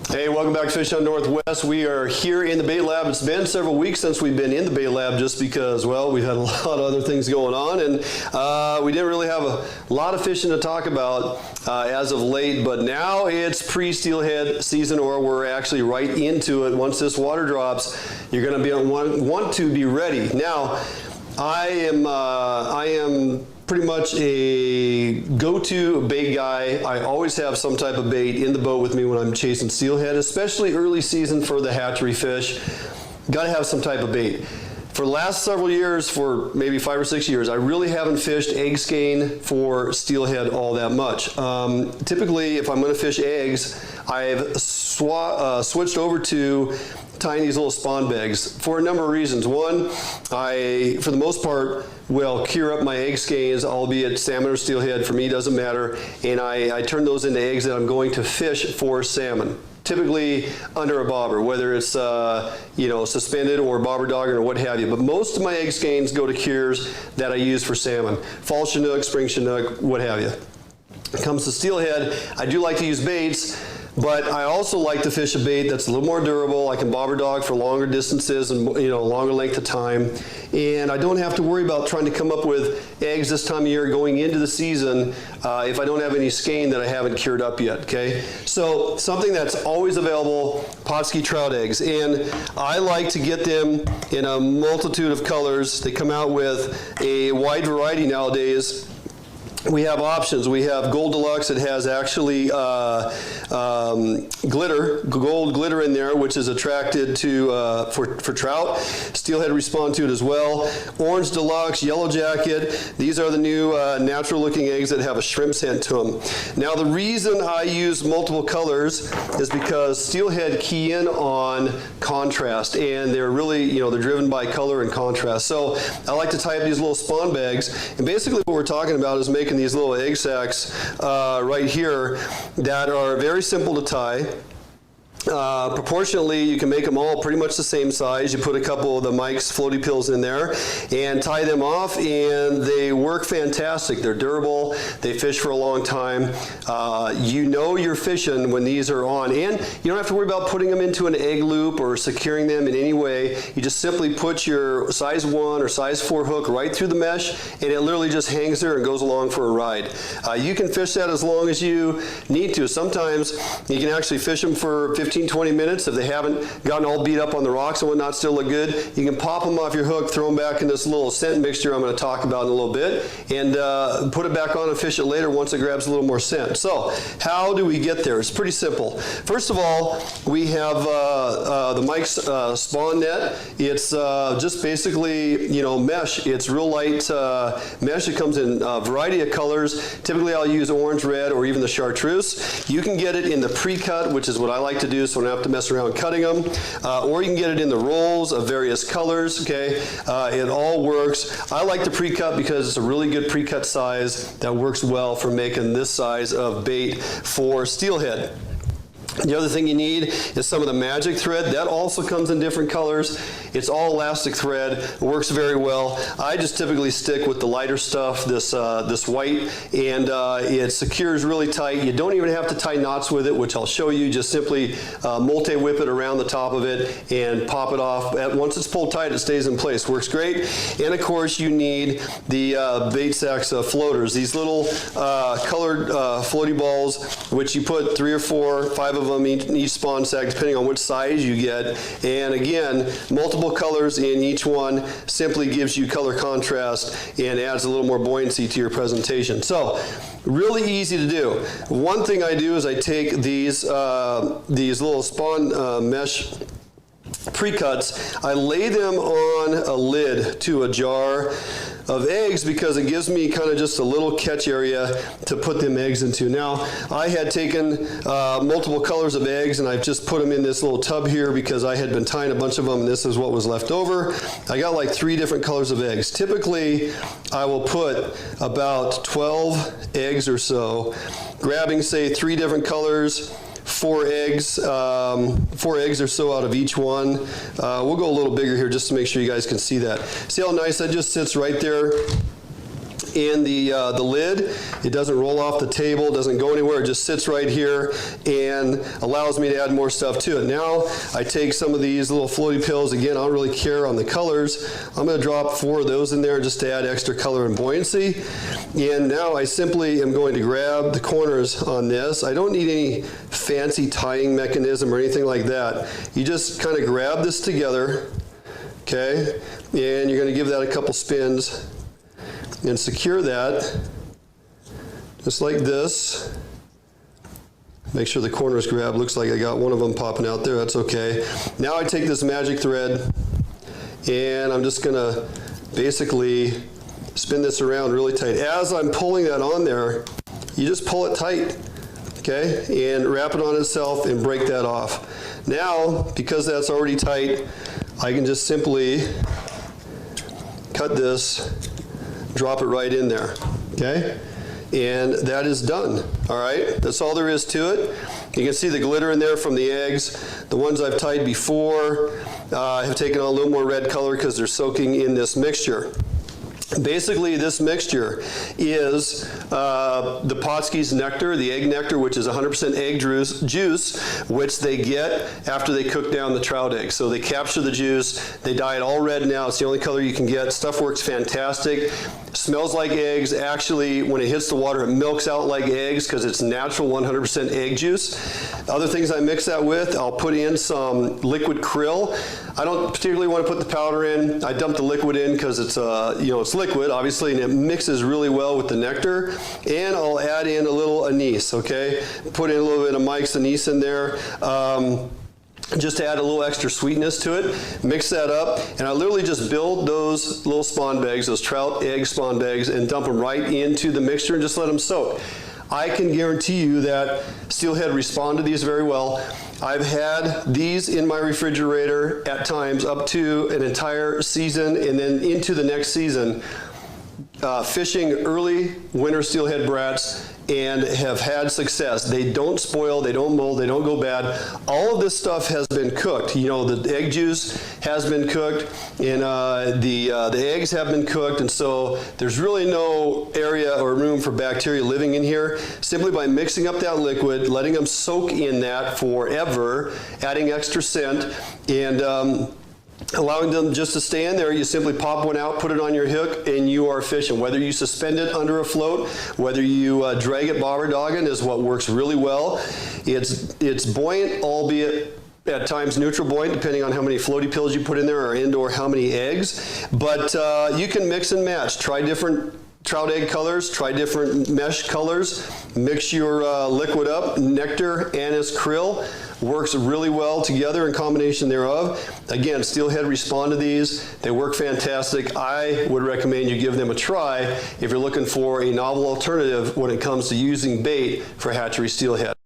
Hey, welcome back to Fish on Northwest. We are here in the bait lab. It's been several weeks since we've been in the bait lab just because, well, we've had a lot of other things going on, and we didn't really have a lot of fishing to talk about as of late, but now it's pre-steelhead season, or we're actually right into it. Once this water drops, you're going to want to be ready. Now, I am pretty much a go-to bait guy. I always have some type of bait in the boat with me when I'm chasing steelhead, especially early season for the hatchery fish. Got to have some type of bait. For the last several years, for maybe 5 or 6 years, I really haven't fished egg skein for steelhead all that much. Typically, if I'm going to fish eggs, I've switched over to tying these little spawn bags for a number of reasons. One, I, for the most part, will cure up my egg skeins, albeit salmon or steelhead, for me doesn't matter, and I turn those into eggs that I'm going to fish for salmon. Typically under a bobber, whether it's suspended or bobber dog or what have you. But most of my egg skeins go to cures that I use for salmon. Fall chinook, spring chinook, what have you. When it comes to steelhead, I do like to use baits, but I also like to fish a bait that's a little more durable. I can bobber dog for longer distances and longer length of time. And I don't have to worry about trying to come up with eggs this time of year going into the season if I don't have any skein that I haven't cured up yet, okay? So something that's always available, Pautzke trout eggs. And I like to get them in a multitude of colors. They come out with a wide variety nowadays. We have options. We have Gold Deluxe. It has actually glitter, gold glitter in there, which is attracted to for trout. Steelhead respond to it as well. Orange Deluxe, Yellow Jacket. These are the new natural-looking eggs that have a shrimp scent to them. Now, the reason I use multiple colors is because steelhead key in on contrast, and they're really, they're driven by color and contrast. So I like to tie up these little spawn bags, and basically what we're talking about is making these little egg sacs right here that are very simple to tie. Proportionally, you can make them all pretty much the same size. You put a couple of the Mike's floaty pills in there and tie them off, and they work fantastic. They're durable. They fish for a long time. You're fishing when these are on, and you don't have to worry about putting them into an egg loop or securing them in any way. You just simply put your size 1 or size 4 hook right through the mesh, and it literally just hangs there and goes along for a ride. You can fish that as long as you need to. Sometimes you can actually fish them for 15-20 minutes if they haven't gotten all beat up on the rocks and whatnot, still look good. You can pop them off your hook, throw them back in this little scent mixture I'm going to talk about in a little bit, and put it back on and fish it later once it grabs a little more scent. So how do we get there? It's pretty simple. First of all, we have the Mike's spawn net. It's just basically mesh. It's real light mesh. It comes in a variety of colors. Typically I'll use orange, red, or even the chartreuse. You can get it in the pre-cut, which is what I like to do, so I don't have to mess around cutting them, or you can get it in the rolls of various colors, okay? It all works. I like the pre-cut because it's a really good pre-cut size that works well for making this size of bait for steelhead. The other thing you need is some of the magic thread. That also comes in different colors. It's all elastic thread. It works very well. I just typically stick with the lighter stuff, this white, and it secures really tight. You don't even have to tie knots with it, which I'll show you. Just simply multi-whip it around the top of it and pop it off. Once it's pulled tight, it stays in place. Works great. And of course, you need the bait sacks floaters. These little colored floaty balls, which you put 3 or 4, 5 of them in each spawn sack, depending on which size you get. And again, multiple colors in each one simply gives you color contrast and adds a little more buoyancy to your presentation. So really easy to do. One thing I do is I take these little spawn mesh pre-cuts, I lay them on a lid to a jar of eggs because it gives me kind of just a little catch area to put them eggs into. Now, I had taken multiple colors of eggs and I've just put them in this little tub here because I had been tying a bunch of them and this is what was left over. I got like 3 different colors of eggs. Typically, I will put about 12 eggs or so, grabbing say 3 different colors, 4 eggs or so out of each one. We'll go a little bigger here just to make sure you guys can see that. See how nice that just sits right there in the lid. It doesn't roll off the table, doesn't go anywhere. It just sits right here and allows me to add more stuff to it. Now I take some of these little floaty pills. Again, I don't really care on the colors. I'm going to drop 4 of those in there just to add extra color and buoyancy. And now I simply am going to grab the corners on this. I don't need any fancy tying mechanism or anything like that. You just kind of grab this together, okay, and you're going to give that a couple spins and secure that just like this. Make sure the corners grab. Looks like I got one of them popping out there. That's okay. Now I take this magic thread and I'm just going to basically spin this around really tight. As I'm pulling that on there, you just pull it tight, okay, and wrap it on itself and break that off. Now, because that's already tight, I can just simply cut this, drop it right in there, okay? And that is done, all right? That's all there is to it. You can see the glitter in there from the eggs. The ones I've tied before have taken on a little more red color because they're soaking in this mixture. Basically, this mixture is the Pautzke's nectar, the egg nectar, which is 100% egg juice, which they get after they cook down the trout eggs. So they capture the juice, they dye it all red now. It's the only color you can get. Stuff works fantastic. Smells like eggs. Actually, when it hits the water, it milks out like eggs because it's natural 100% egg juice. Other things I mix that with, I'll put in some liquid krill. I don't particularly want to put the powder in. I dump the liquid in because it's it's liquid, obviously, and it mixes really well with the nectar. And I'll add in a little anise, okay? Put in a little bit of Mike's anise in there. Just to add a little extra sweetness to it. Mix that up, and I literally just build those little spawn bags, those trout egg spawn bags, and dump them right into the mixture and just let them soak. I can guarantee you that Steelhead respond to these very well. I've had these in my refrigerator at times up to an entire season and then into the next season, fishing early winter steelhead brats, and have had success. They don't spoil, they don't mold, they don't go bad. All of this stuff has been cooked. You know, the egg juice has been cooked, and the eggs have been cooked, and so there's really no area or room for bacteria living in here. Simply by mixing up that liquid, letting them soak in that forever, adding extra scent, and allowing them just to stay in there, you simply pop one out, put it on your hook, and you are fishing. Whether you suspend it under a float, whether you drag it bobber dogging is what works really well. It's buoyant, albeit at times neutral buoyant, depending on how many floaty pills you put in there or how many eggs. But you can mix and match. Try different trout egg colors, try different mesh colors, mix your liquid up, nectar, anise, krill. Works really well together in combination thereof. Again, Steelhead respond to these. They work fantastic. I would recommend you give them a try if you're looking for a novel alternative when it comes to using bait for hatchery steelhead.